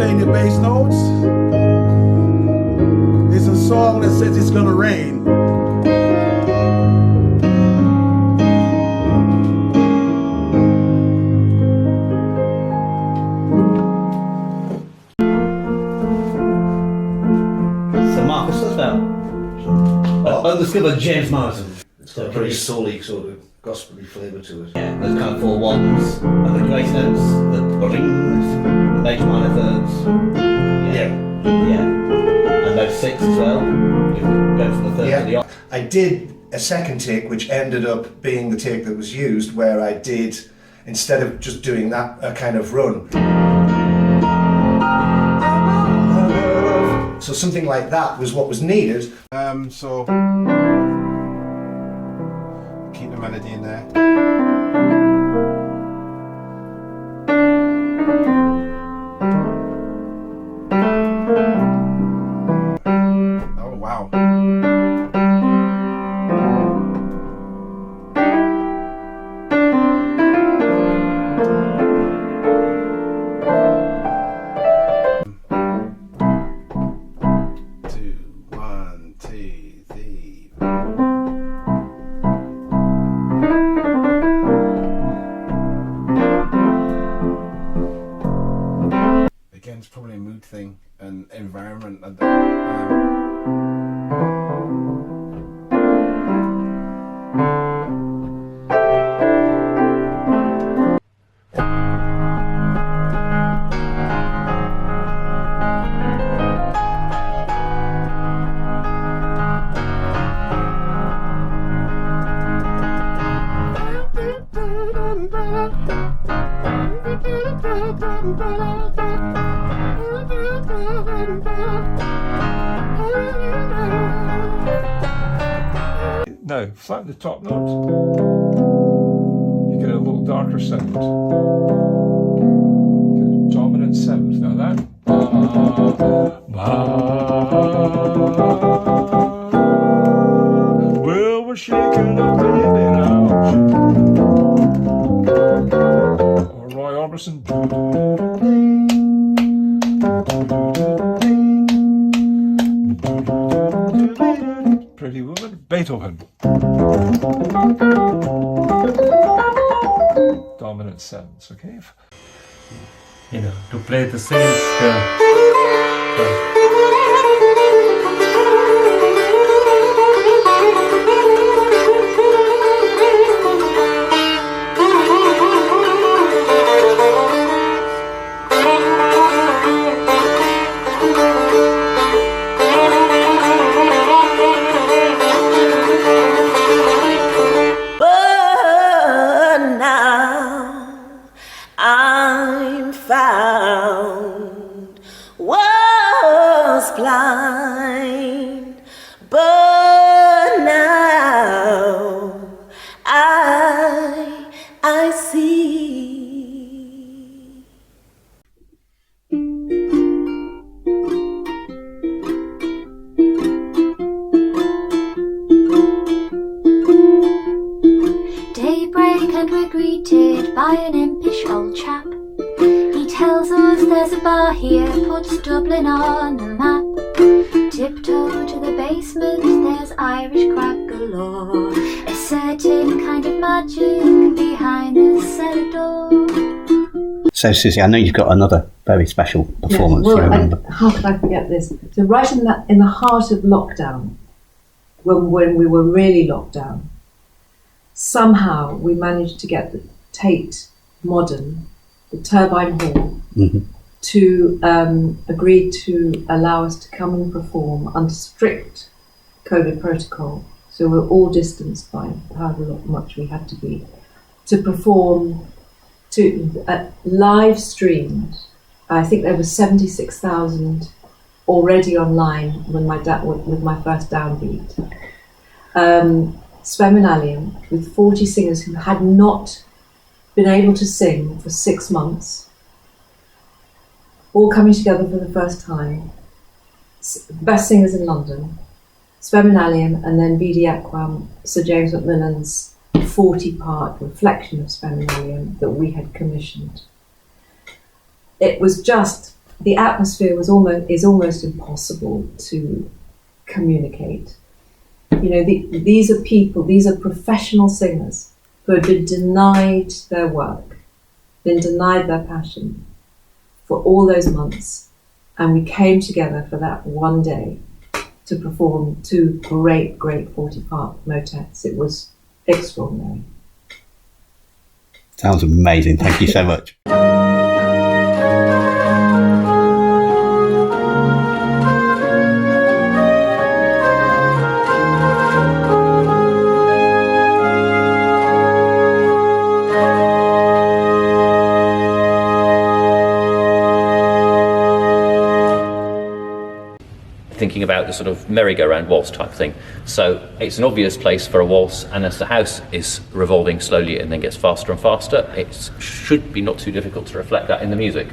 playing your bass notes. It's a song that says it's gonna rain. So Marcus, what's that? Oh, let's give it James Morrison. It's got a pretty soul-y sort of gospel-y flavour to it. Yeah, those kind of 4 ones, and the grace notes, the rings, the major minor thirds. Yeah. And those 6 as well. You go from the third to the octave. I did a second take, which ended up being the take that was used, where I did, instead of just doing that, a kind of run. So something like that was what was needed. So keep the melody in there. Oh wow. Again, it's probably a mood thing and environment. Now, flatten the top note, you get a little darker sound. Get a dominant 7th. Now that. Well, we're shaking up the baby now. Or Roy Orbison. Pretty Woman, Beethoven. Dominant 7s, okay? You know, to play the same blind, but now I see. Daybreak and we're greeted by an impish old chap. He tells us there's a bar here, puts Dublin on the map. Tiptoe to the basement, there's Irish crack galore. A certain kind of magic behind the cellar door. So Susie, I know you've got another very special performance. Yeah, well, how could I forget this? So right in the heart of lockdown, when we were really locked down, somehow we managed to get the Tate Modern, the Turbine Hall, to agree to allow us to come and perform under strict COVID protocol. So we're all distanced by however much we had to be, to perform to live streamed. I think there was 76,000 already online with my first downbeat. Speminalium with 40 singers who had not been able to sing for 6 months, all coming together for the first time. Best singers in London, Speminalium, and then Vidi Aquam, Sir James Macmillan's 40-part reflection of Speminalium that we had commissioned. It was just the atmosphere is almost impossible to communicate. You know, these are professional singers who had been denied their work, been denied their passion for all those months, and we came together for that one day to perform 2 great 40-part motets. It was extraordinary. Sounds amazing. Thank you so much. Thinking about the sort of merry-go-round waltz type thing. So it's an obvious place for a waltz, and as the house is revolving slowly and then gets faster and faster, it should be not too difficult to reflect that in the music.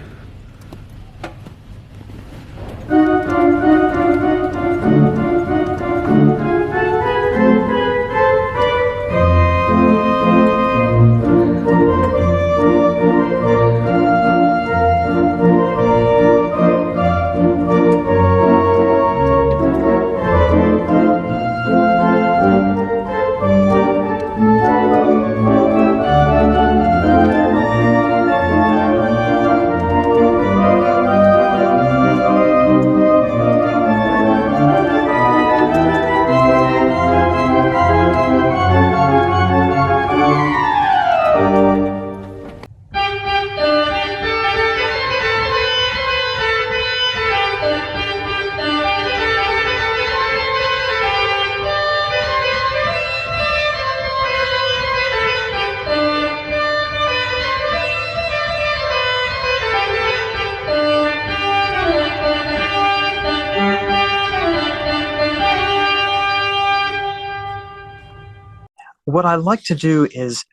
What I like to do is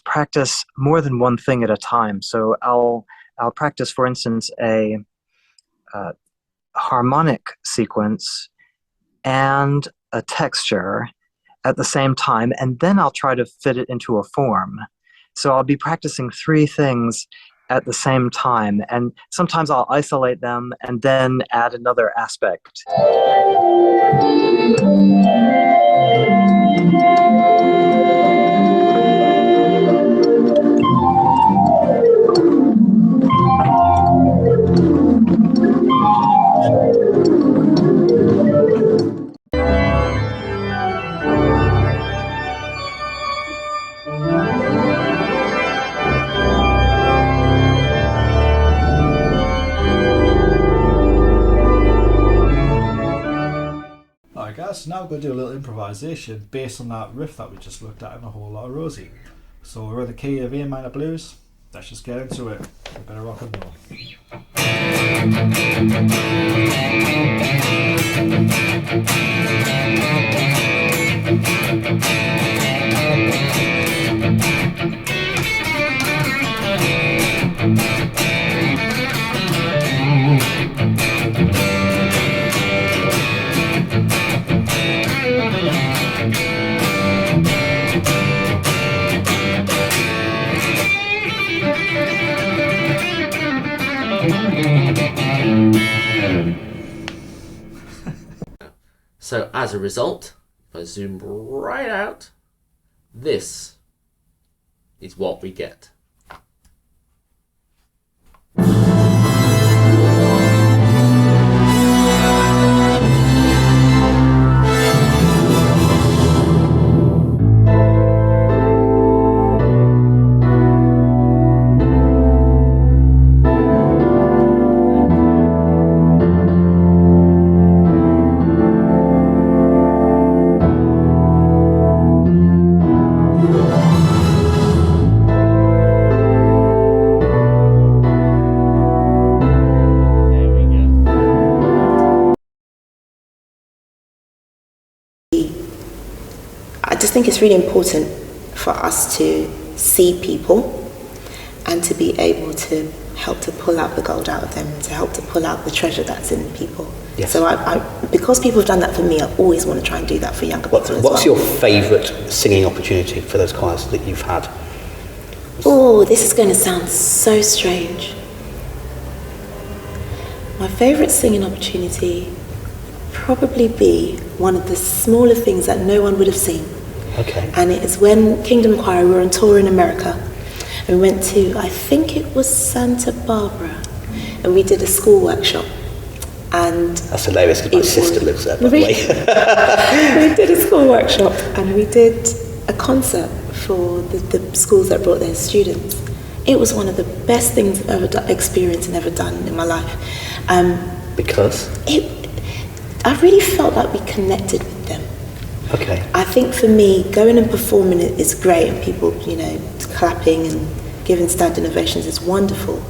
practice more than one thing at a time. So I'll practice, for instance, a harmonic sequence and a texture at the same time, and then I'll try to fit it into a form. So I'll be practicing 3 things at the same time, and sometimes I'll isolate them and then add another aspect. Alright guys, now we're going to do a little improvisation based on that riff that we just looked at in A Whole Lot of Rosie. So we're in the key of A minor blues. Let's just get into it. We better rock and roll. So as a result, if I zoom right out, this is what we get. I just think it's really important for us to see people and to be able to help to pull out the gold out of them, to help to pull out the treasure that's in people. Yes. So I because people have done that for me, I always want to try and do that for younger people as What's well. your favourite singing opportunity for those choirs that you've had? Oh, this is going to sound so strange. My favourite singing opportunity probably be one of the smaller things that no one would have seen. Okay. And it is when Kingdom Choir, we were on tour in America. And we went to, I think it was Santa Barbara, and we did a school workshop. And that's hilarious because my sister lives there, by the way. We did a school workshop and we did a concert for the schools that brought their students. It was one of the best things I've ever experienced and ever done in my life. Because? I really felt like we connected with them. Okay. I think for me, going and performing is great, and people, clapping and giving standing ovations is wonderful.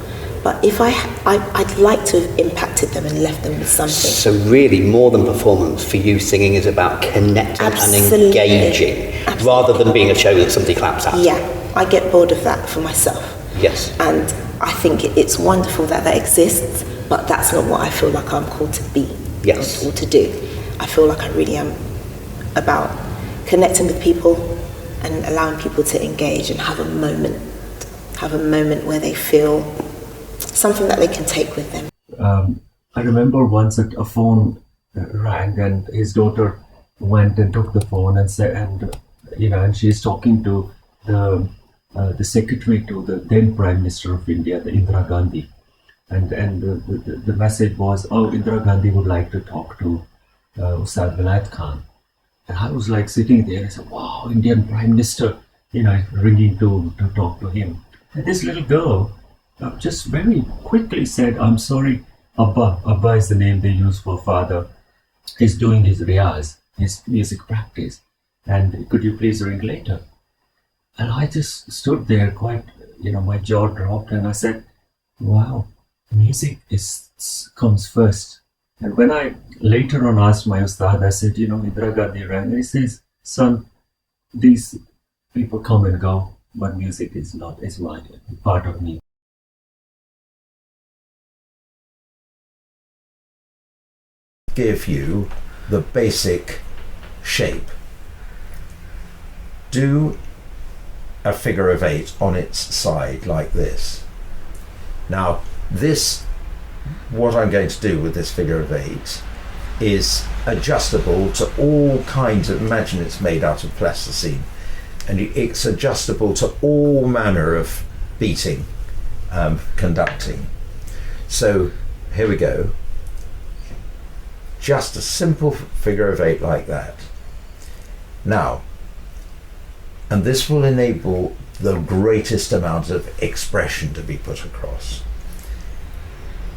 But if I'd like to have impacted them and left them with something. So really, more than performance, for you, singing is about connecting and engaging, rather than being a show that somebody claps at. Yeah, I get bored of that for myself. Yes. And I think it's wonderful that exists, but that's not what I feel like I'm called to be. Yes. Or to do. I feel like I really am about connecting with people and allowing people to engage and have a moment where they feel something that they can take with them. I remember once a phone rang and his daughter went and took the phone and said, and she's talking to the secretary to the then Prime Minister of India, the Indira Gandhi, and the message was, oh, Indira Gandhi would like to talk to Ustad Vilayat Khan. And I was like sitting there and I said, wow, Indian Prime Minister, ringing to talk to him. And this little girl just very quickly said, I'm sorry, Abba is the name they use for father. He's doing his riyaz, his music practice. And could you please ring later? And I just stood there quite, my jaw dropped, and I said, wow, music comes first. And when I later on asked my Ustad, I said, Indira Gandhi rang, and he says, son, these people come and go, but music is not, it's my part of me. Give you the basic shape. Do a figure of 8 on its side like this. Now what I'm going to do with this figure of 8 is adjustable to all kinds of, imagine it's made out of plasticine, and it's adjustable to all manner of beating, conducting. So here we go. Just a simple figure of 8 like that. Now, and this will enable the greatest amount of expression to be put across.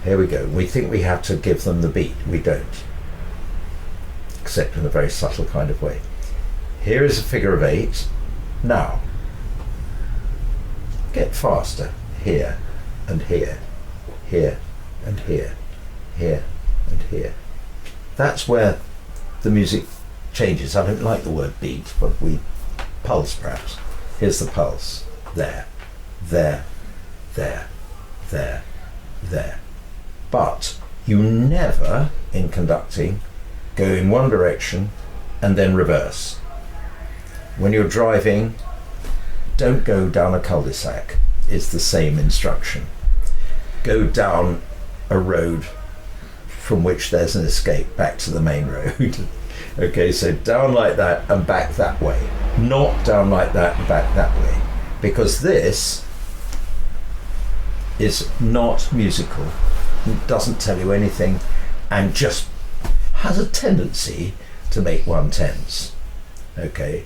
Here we go. We think we have to give them the beat. We don't. Except in a very subtle kind of way. Here is a figure of 8. Now, get faster. Here and here. Here and here. Here and here. That's where the music changes. I don't like the word beat, but pulse perhaps. Here's the pulse. There, there, there, there, there. But you never, in conducting, go in one direction and then reverse. When you're driving, don't go down a cul-de-sac. It's the same instruction. Go down a road from which there's an escape back to the main road. Okay, so down like that and back that way. Not down like that and back that way. Because this is not musical. It doesn't tell you anything and just has a tendency to make one tense. Okay.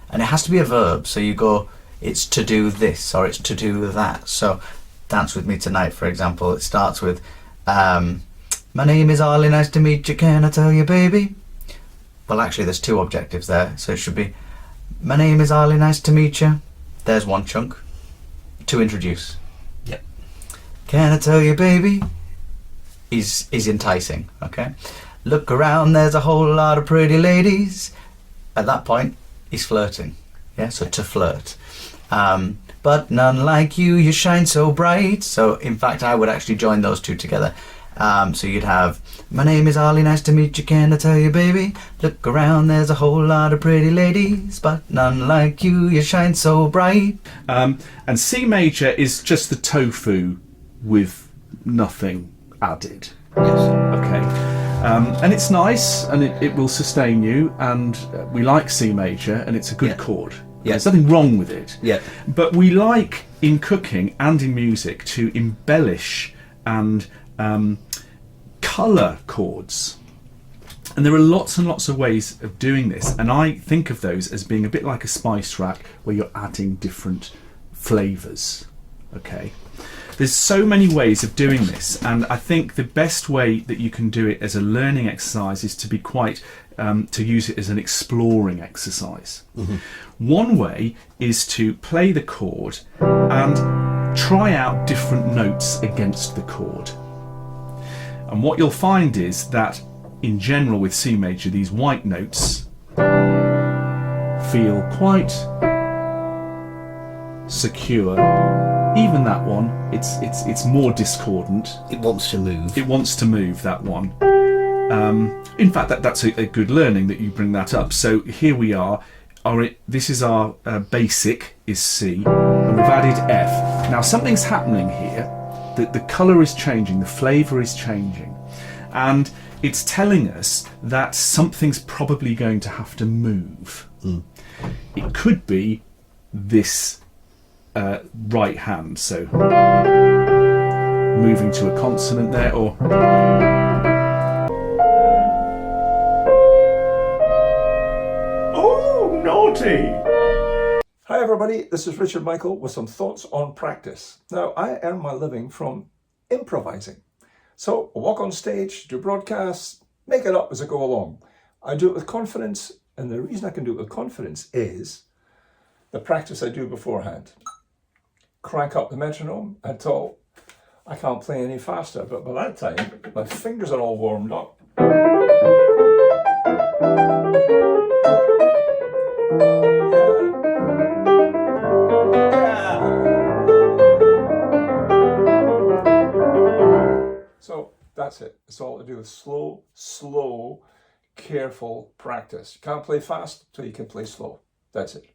And it has to be a verb, so you go, it's to do this or it's to do that. So Dance With Me Tonight, for example, it starts with my name is Arlie, nice to meet you, can I tell you, baby? Well, actually, there's two objectives there, so it should be my name is Arlie, nice to meet you. There's one chunk. To introduce. Yep. Can I tell you, baby? Is enticing, okay? Look around, there's a whole lot of pretty ladies. At that point, he's flirting. Yeah, so to flirt. But none like you, you shine so bright. So, in fact, I would actually join those two together. So you'd have, my name is Arlie, nice to meet you, can I tell you, baby? Look around, there's a whole lot of pretty ladies, but none like you, you shine so bright. And C major is just the tofu with nothing added. Yes. Okay. And it's nice, and it will sustain you, and we like C major, and it's a good chord. Yeah. There's nothing wrong with it. Yeah. But we like, in cooking and in music, to embellish and colour chords. And there are lots and lots of ways of doing this, and I think of those as being a bit like a spice rack where you're adding different flavours. Okay. There's so many ways of doing this, and I think the best way that you can do it as a learning exercise is to be to use it as an exploring exercise. Mm-hmm. One way is to play the chord and try out different notes against the chord. And what you'll find is that in general with C major, these white notes feel quite secure. Even that one, it's more discordant. It wants to move. It wants to move, that one. In fact, that's a good learning that you bring that up. So here we are. This is our basic is C, and we've added F. Now something's happening here. The colour is changing, the flavour is changing, and it's telling us that something's probably going to have to move. It could be this right hand, so moving to a consonant there, or Oh, naughty! Hi everybody, this is Richard Michael with some thoughts on practice. Now, I earn my living from improvising. So I walk on stage, do broadcasts, make it up as I go along. I do it with confidence, and the reason I can do it with confidence is the practice I do beforehand. Crank up the metronome until I can't play any faster, but by that time my fingers are all warmed up. So that's it. It's all to do with slow, careful practice. You can't play fast till you can play slow. That's it.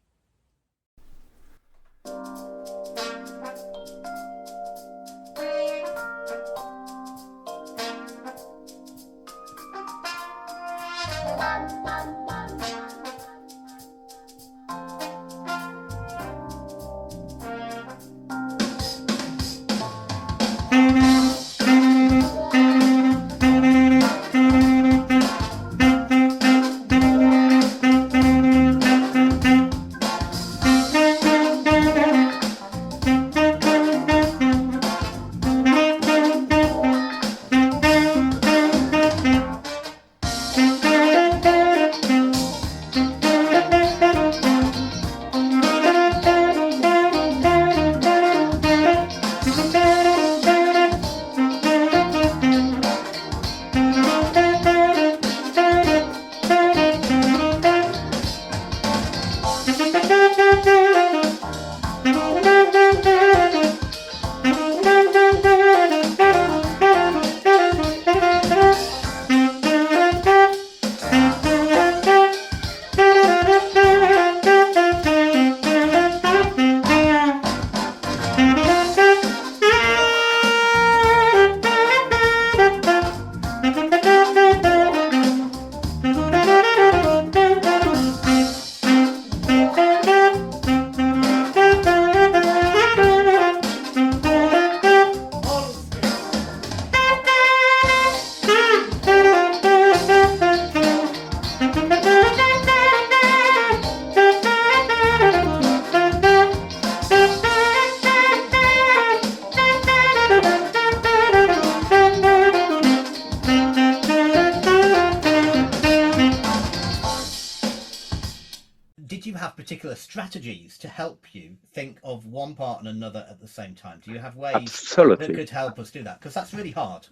Particular strategies to help you think of one part and another at the same time? Do you have ways Absolutely. that could help us do that? Because that's really hard.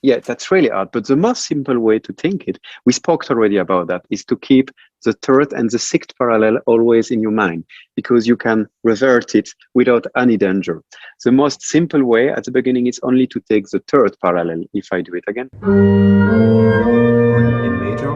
Yeah, that's really hard. But the most simple way to think it, we spoke already about that, is to keep the third and the sixth parallel always in your mind, because you can revert it without any danger. The most simple way at the beginning is only to take the third parallel. If I do it again. In major.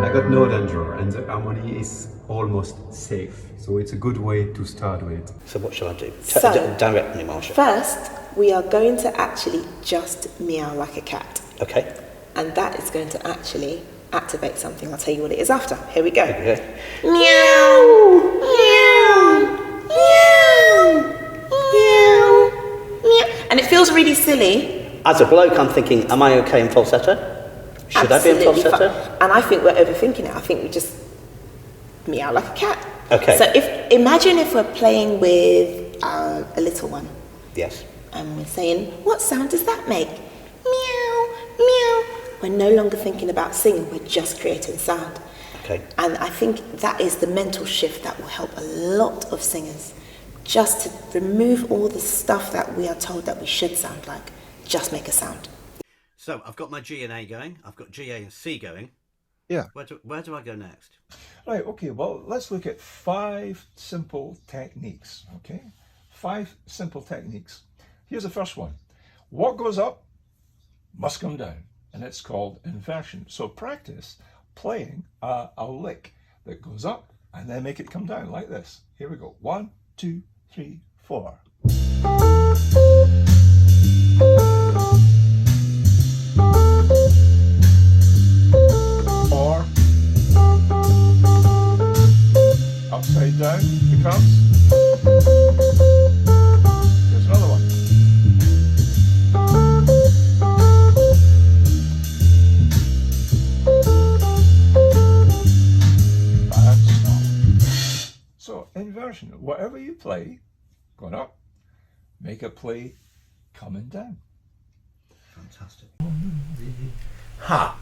I got no danger, and the harmony me is almost safe. So it's a good way to start with. So what shall I do? So, Direct me, Marsha. First, we are going to actually just meow like a cat. Okay. And that is going to actually activate something. I'll tell you what it is after. Here we go. Okay. Meow, meow, meow, meow, meow. And it feels really silly. As a bloke, I'm thinking, am I okay in falsetto? Should I be in falsetto? And I think we're overthinking it. I think we just meow like a cat. Okay. So imagine if we're playing with a little one. Yes. And we're saying, what sound does that make? Meow, meow. We're no longer thinking about singing, we're just creating sound. Okay. And I think that is the mental shift that will help a lot of singers. Just to remove all the stuff that we are told that we should sound like. Just make a sound. So I've got my G and A going. I've got G, A and C going. Yeah. Where do I go next? Right, okay, well, let's look at 5 simple techniques, okay? 5 simple techniques. Here's the first one. What goes up must come down, and it's called inversion. So practice playing a lick that goes up and then make it come down like this. Here we go. 1, 2, 3, 4. Or upside down it comes. Here's another one. And stop. So inversion, whatever you play, going up, make a play coming down. Fantastic. Ha!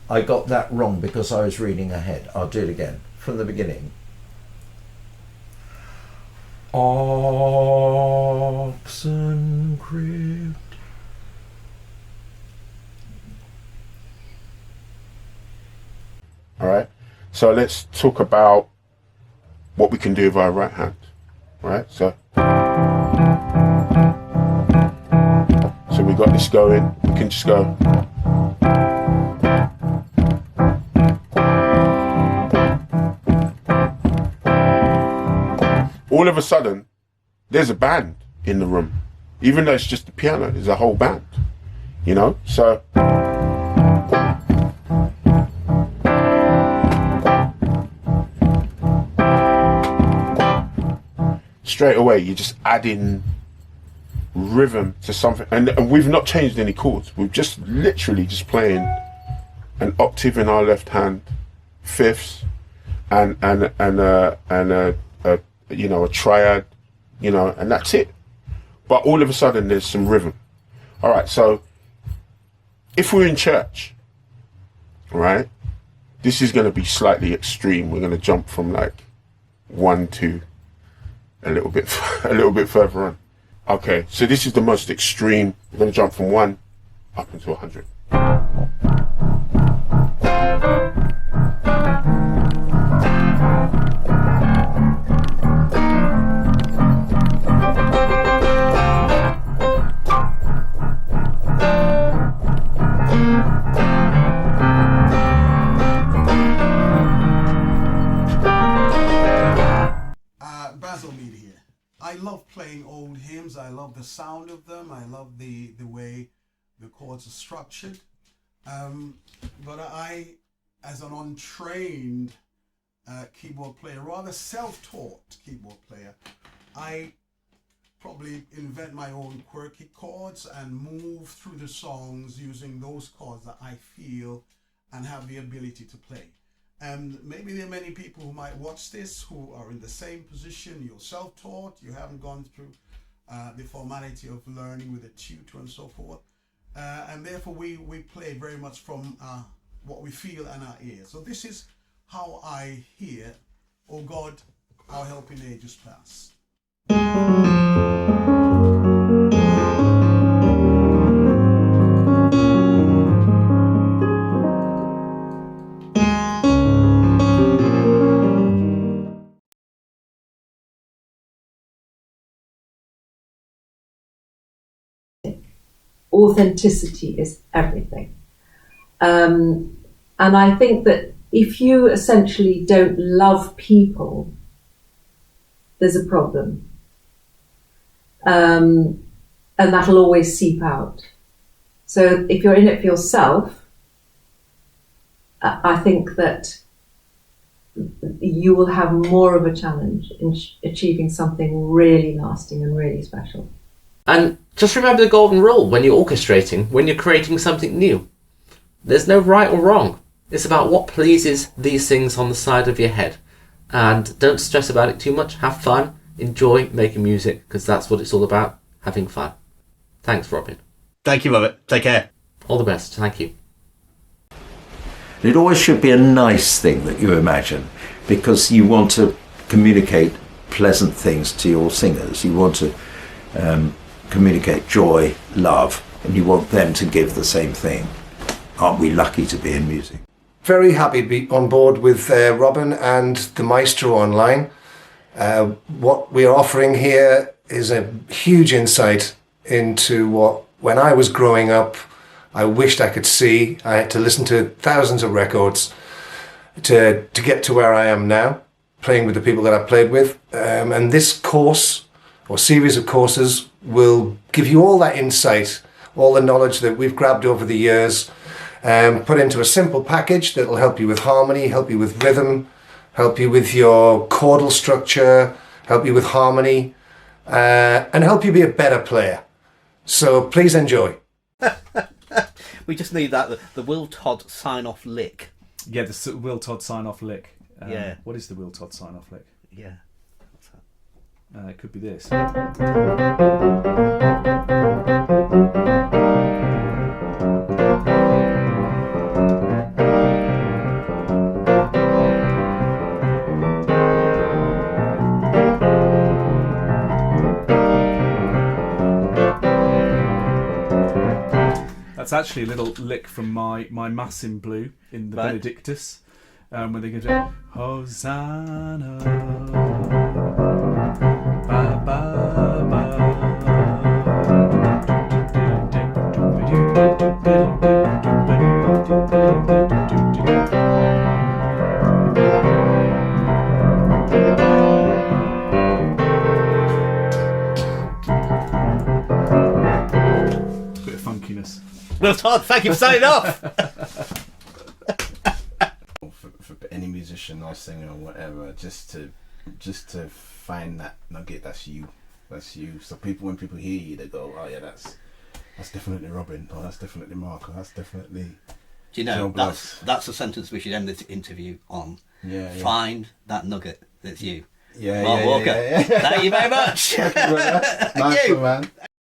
I got that wrong because I was reading ahead. I'll do it again from the beginning. Oxen crypt. All right. So let's talk about what we can do with our right hand. All right. So we got this going. We can just go. All of a sudden, there's a band in the room. Even though it's just the piano, there's a whole band, you know? So, straight away, you're just adding rhythm to something. And we've not changed any chords. We're just literally just playing an octave in our left hand, fifths, and you know, a triad, you know, and that's it. But all of a sudden there's some rhythm. All right, so if we're in church, right, this is going to be slightly extreme. We're going to jump from like 1 to a little bit further on. Okay, so this is the most extreme. We're going to jump from 1 up into 100. I love playing old hymns. I love the sound of them. I love the way the chords are structured. But I, as an untrained keyboard player, rather self-taught keyboard player, I probably invent my own quirky chords and move through the songs using those chords that I feel and have the ability to play. And maybe there are many people who might watch this who are in the same position. You're self-taught, you haven't gone through the formality of learning with a tutor and so forth. And therefore we play very much from what we feel and our ears. So this is how I hear, "O God, our help in ages past." Authenticity is everything. And I think that if you essentially don't love people, there's a problem. And that'll always seep out. So if you're in it for yourself, I think that you will have more of a challenge in achieving something really lasting and really special. And just remember the golden rule when you're orchestrating, when you're creating something new. There's no right or wrong. It's about what pleases these things on the side of your head. And don't stress about it too much. Have fun. Enjoy making music, because that's what it's all about, having fun. Thanks, Robin. Thank you, Robert. Take care. All the best. Thank you. It always should be a nice thing that you imagine, because you want to communicate pleasant things to your singers. You want to communicate joy, love, and you want them to give the same thing. Aren't we lucky to be in music? Very happy to be on board with Robin and the Maestro Online. What we are offering here is a huge insight into what, when I was growing up, I wished I could see. I had to listen to thousands of records to get to where I am now, playing with the people that I played with. And this course, or series of courses, will give you all that insight, all the knowledge that we've grabbed over the years, put into a simple package that will help you with harmony, help you with rhythm, help you with your chordal structure, help you with harmony, and help you be a better player. So please enjoy. We just need that, the Will Todd sign-off lick. Yeah, the Will Todd sign-off lick. Yeah. What is the Will Todd sign-off lick? Yeah. It could be this. That's actually a little lick from my Mass in Blue in the Benedictus, when they go to Hosanna. Ba, ba, ba. Bit of funkiness. Will Todd, thank you for signing off. for any musician or singer or whatever, just to find that nugget, that's you. So when people hear you, they go, oh yeah, that's definitely Robin, or that's definitely Mark, or that's definitely. Do you know, that's a sentence we should end this interview on. Yeah. Find that nugget that's you. Yeah, Mark Walker. yeah. Thank you very much. Nice one, man.